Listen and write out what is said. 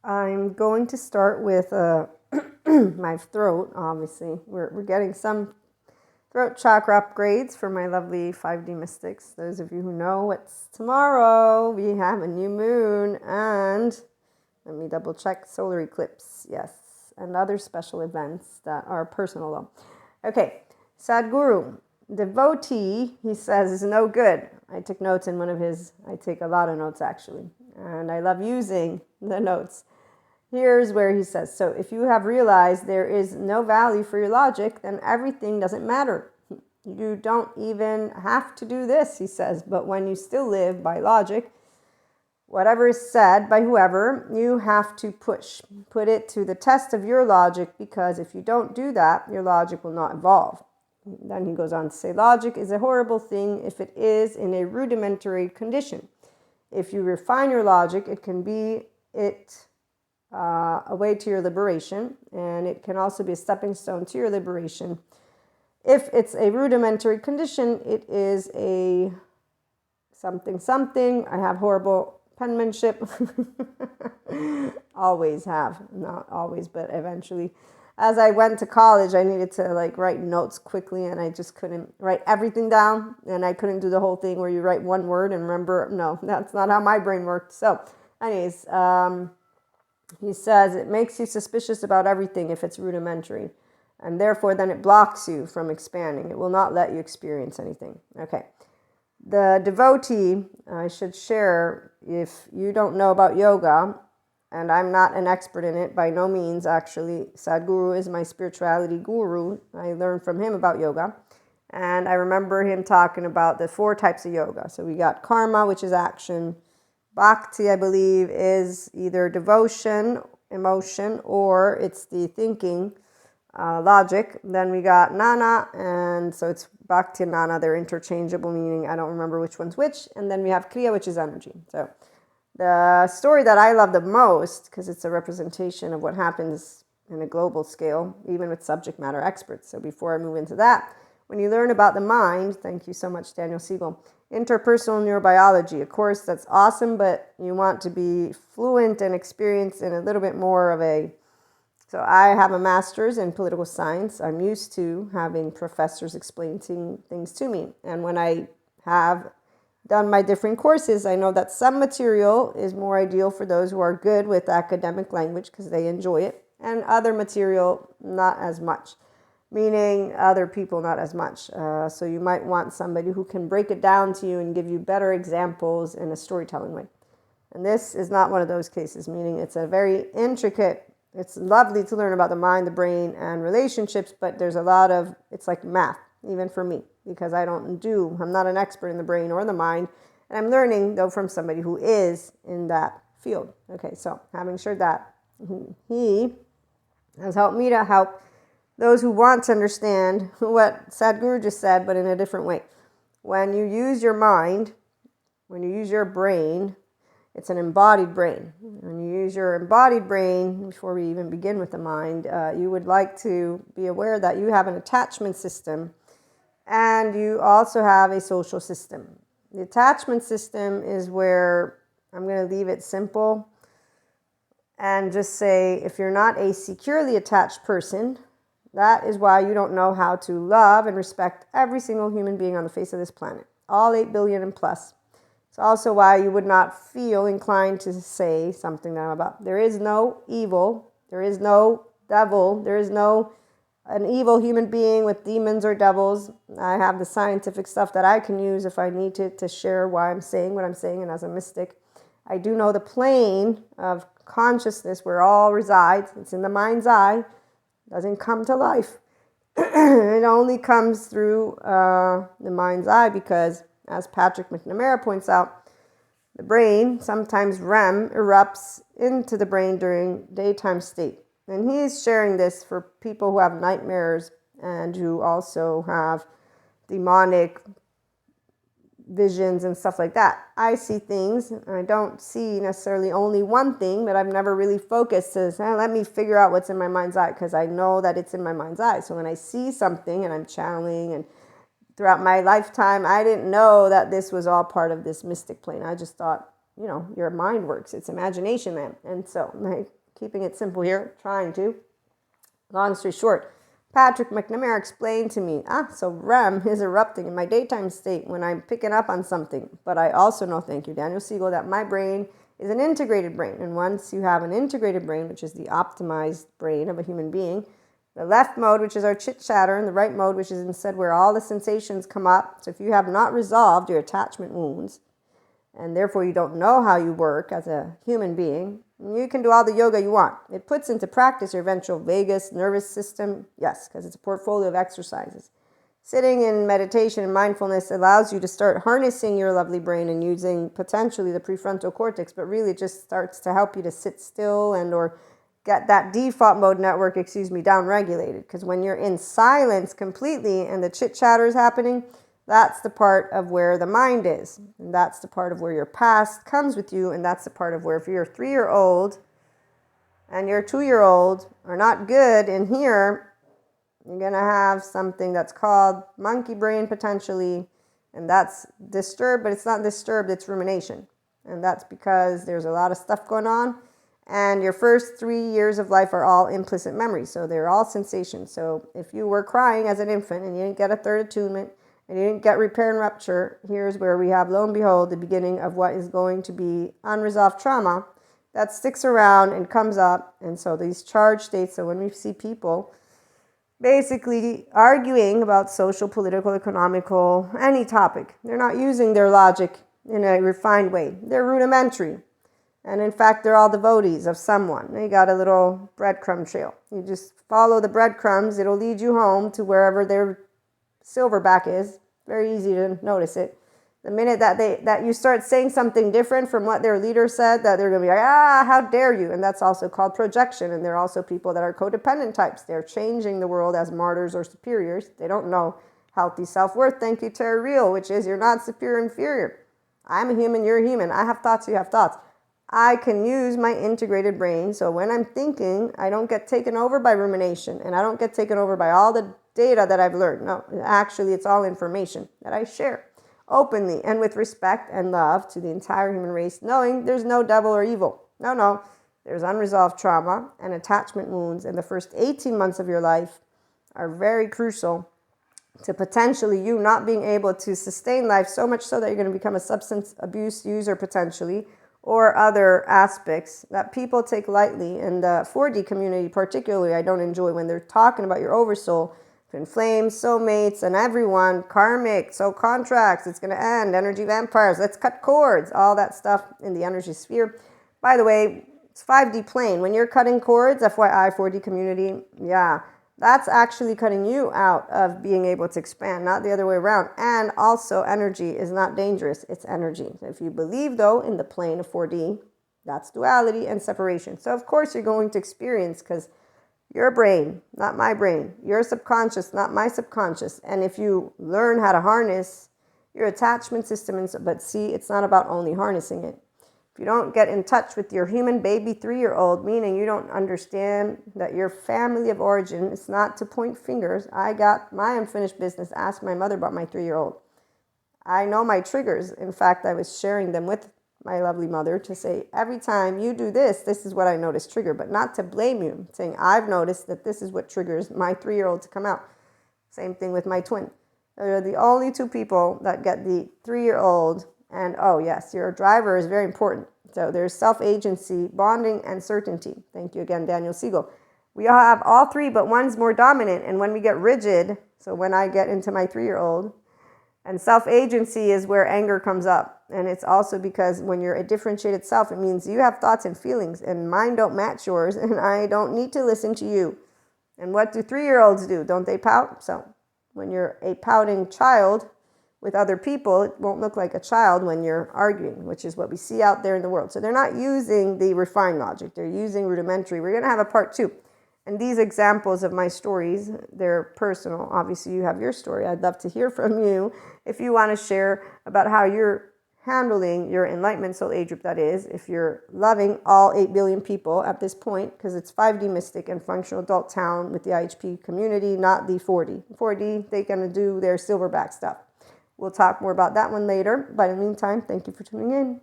I'm going to start with my throat, obviously. We're getting some throat chakra upgrades for my lovely 5D mystics. Those of you who know, it's tomorrow. We have a new moon and, let me double check, solar eclipse, yes, and other special events that are personal though. Okay, Sadhguru, devotee, he says, is no good. I took notes in I take a lot of notes actually, and I love using the notes. Here's where he says, so if you have realized there is no value for your logic, then everything doesn't matter. You don't even have to do this, he says, but when you still live by logic, whatever is said by whoever, you have to put it to the test of your logic, because if you don't do that, your logic will not evolve. Then he goes on to say, logic is a horrible thing if it is in a rudimentary condition. If you refine your logic, it can be a way to your liberation, and it can also be a stepping stone to your liberation. If it's a rudimentary condition, it is a something. I have horrible penmanship. Always have. Not always, but eventually. As I went to college, I needed to write notes quickly, and I just couldn't write everything down, and I couldn't do the whole thing where you write one word and remember. No, that's not how my brain worked. So anyways, he says it makes you suspicious about everything if it's rudimentary, and therefore then it blocks you from expanding. It will not let you experience anything. Okay. The devotee, I should share, if you don't know about yoga, and I'm not an expert in it by no means actually. Sadhguru is my spirituality guru. I learned from him about yoga, and I remember him talking about the 4 types of yoga. So we got karma, which is action. Bhakti, I believe, is either devotion, emotion, or it's the thinking, logic. Then we got Jnana, and so it's Bhakti and Jnana. They're interchangeable, meaning I don't remember which one's which. And then we have Kriya, which is energy. So the story that I love the most, because it's a representation of what happens in a global scale, even with subject matter experts. So before I move into that, when you learn about the mind, thank you so much, Daniel Siegel, interpersonal neurobiology, of course, that's awesome, but you want to be fluent and experienced in a little bit more of a... So I have a master's in political science. I'm used to having professors explaining things to me. And when I have done my different courses, I know that some material is more ideal for those who are good with academic language because they enjoy it, and other material not as much. Meaning other people not as much. So you might want somebody who can break it down to you and give you better examples in a storytelling way. And this is not one of those cases, meaning it's a very intricate, it's lovely to learn about the mind, the brain, and relationships, but there's a lot of, it's like math, even for me, because I'm not an expert in the brain or the mind, and I'm learning, though, from somebody who is in that field. Okay, so having shared that, he has helped me to help those who want to understand what Sadhguru just said, but in a different way. When you use your mind, when you use your brain, it's an embodied brain. When you use your embodied brain, before we even begin with the mind, you would like to be aware that you have an attachment system, and you also have a social system. The attachment system is where, I'm going to leave it simple and just say, if you're not a securely attached person, that is why you don't know how to love and respect every single human being on the face of this planet, all 8 billion and plus. It's also why you would not feel inclined to say something that I'm about. There is no evil, there is no devil, there is no an evil human being with demons or devils. I have the scientific stuff that I can use if I need to share why I'm saying what I'm saying, and as a mystic, I do know the plane of consciousness where all resides. It's in the mind's eye. Doesn't come to life. It only comes through the mind's eye because, as Patrick McNamara points out, the brain, sometimes REM, erupts into the brain during daytime state. And he's sharing this for people who have nightmares and who also have demonic visions and stuff like that. I see things, and I don't see necessarily only one thing, but I've never really focused to say, let me figure out what's in my mind's eye, because I know that it's in my mind's eye. So when I see something and I'm channeling, and throughout my lifetime, I didn't know that this was all part of this mystic plane. I just thought your mind works. It's imagination, man. And so, like, keeping it simple here, trying to. Long story short, Patrick McNamara explained to me, so REM is erupting in my daytime state when I'm picking up on something. But I also know, thank you, Daniel Siegel, that my brain is an integrated brain. And once you have an integrated brain, which is the optimized brain of a human being, the left mode, which is our chit-chatter, and the right mode, which is instead where all the sensations come up. So if you have not resolved your attachment wounds, and therefore you don't know how you work as a human being, you can do all the yoga you want. It puts into practice your ventral vagus nervous system, yes, because it's a portfolio of exercises. Sitting in meditation and mindfulness allows you to start harnessing your lovely brain and using potentially the prefrontal cortex, but really it just starts to help you to sit still and or get that default mode network, down regulated. Because when you're in silence completely and the chit chatter is happening, that's the part of where the mind is. And that's the part of where your past comes with you. And that's the part of where if you're a 3-year-old and your 2-year-old are not good in here, you're going to have something that's called monkey brain potentially. And that's disturbed, but it's not disturbed, it's rumination. And that's because there's a lot of stuff going on. And your first 3 years of life are all implicit memories. So they're all sensations. So if you were crying as an infant and you didn't get a third attunement, and you didn't get repair and rupture, here's where we have, lo and behold, the beginning of what is going to be unresolved trauma that sticks around and comes up. And so these charged states, so when we see people basically arguing about social, political, economical, any topic, they're not using their logic in a refined way. They're rudimentary. And in fact, they're all devotees of someone. They got a little breadcrumb trail. You just follow the breadcrumbs. It'll lead you home to wherever their silverback is. Very easy to notice it. The minute that you start saying something different from what their leader said, that they're going to be like, how dare you? And that's also called projection. And there are also people that are codependent types. They're changing the world as martyrs or superiors. They don't know healthy self-worth. Thank you, Terry Real, which is you're not superior, inferior. I'm a human, you're a human. I have thoughts, you have thoughts. I can use my integrated brain. So when I'm thinking, I don't get taken over by rumination, and I don't get taken over by all the data that I've learned. No, actually, it's all information that I share openly and with respect and love to the entire human race, knowing there's no devil or evil. No, there's unresolved trauma and attachment wounds, and the first 18 months of your life are very crucial to potentially you not being able to sustain life, so much so that you're going to become a substance abuse user potentially, or other aspects that people take lightly. In the 4D community particularly, I don't enjoy when they're talking about your oversoul, twin flames, soulmates, and everyone, karmic, soul contracts, it's going to end, energy vampires, let's cut cords, all that stuff in the energy sphere. By the way, it's 5D plane. When you're cutting cords, FYI, 4D community, that's actually cutting you out of being able to expand, not the other way around. And also, energy is not dangerous. It's energy. If you believe, though, in the plane of 4D, that's duality and separation. So, of course, you're going to experience, because your brain, not my brain, your subconscious, not my subconscious. And if you learn how to harness your attachment system, but see, it's not about only harnessing it. If you don't get in touch with your human baby 3-year-old, meaning you don't understand that your family of origin is not to point fingers. I got my unfinished business. Ask my mother about my 3-year-old. I know my triggers. In fact, I was sharing them with my lovely mother to say, every time you do this, this is what I notice trigger, but not to blame you. Saying, I've noticed that this is what triggers my 3-year-old to come out. Same thing with my twin. They're the only 2 people that get the 3-year-old. And oh yes, your driver is very important. So there's self-agency, bonding, and certainty. Thank you again, Daniel Siegel. We all have all 3, but one's more dominant. And when we get rigid, so when I get into my 3-year-old, and self-agency is where anger comes up. And it's also because when you're a differentiated self, it means you have thoughts and feelings, and mine don't match yours, and I don't need to listen to you. And what do 3-year-olds do? Don't they pout? So when you're a pouting child with other people, it won't look like a child when you're arguing, which is what we see out there in the world. So they're not using the refined logic. They're using rudimentary. We're going to have a part 2. And these examples of my stories, they're personal. Obviously, you have your story. I'd love to hear from you if you want to share about how you're handling your enlightenment soul age group, that is, if you're loving all 8 billion people at this point, because it's 5D mystic and functional adult town with the IHP community, not the 4D. 4D, they're going to do their silverback stuff. We'll talk more about that one later. But in the meantime, thank you for tuning in.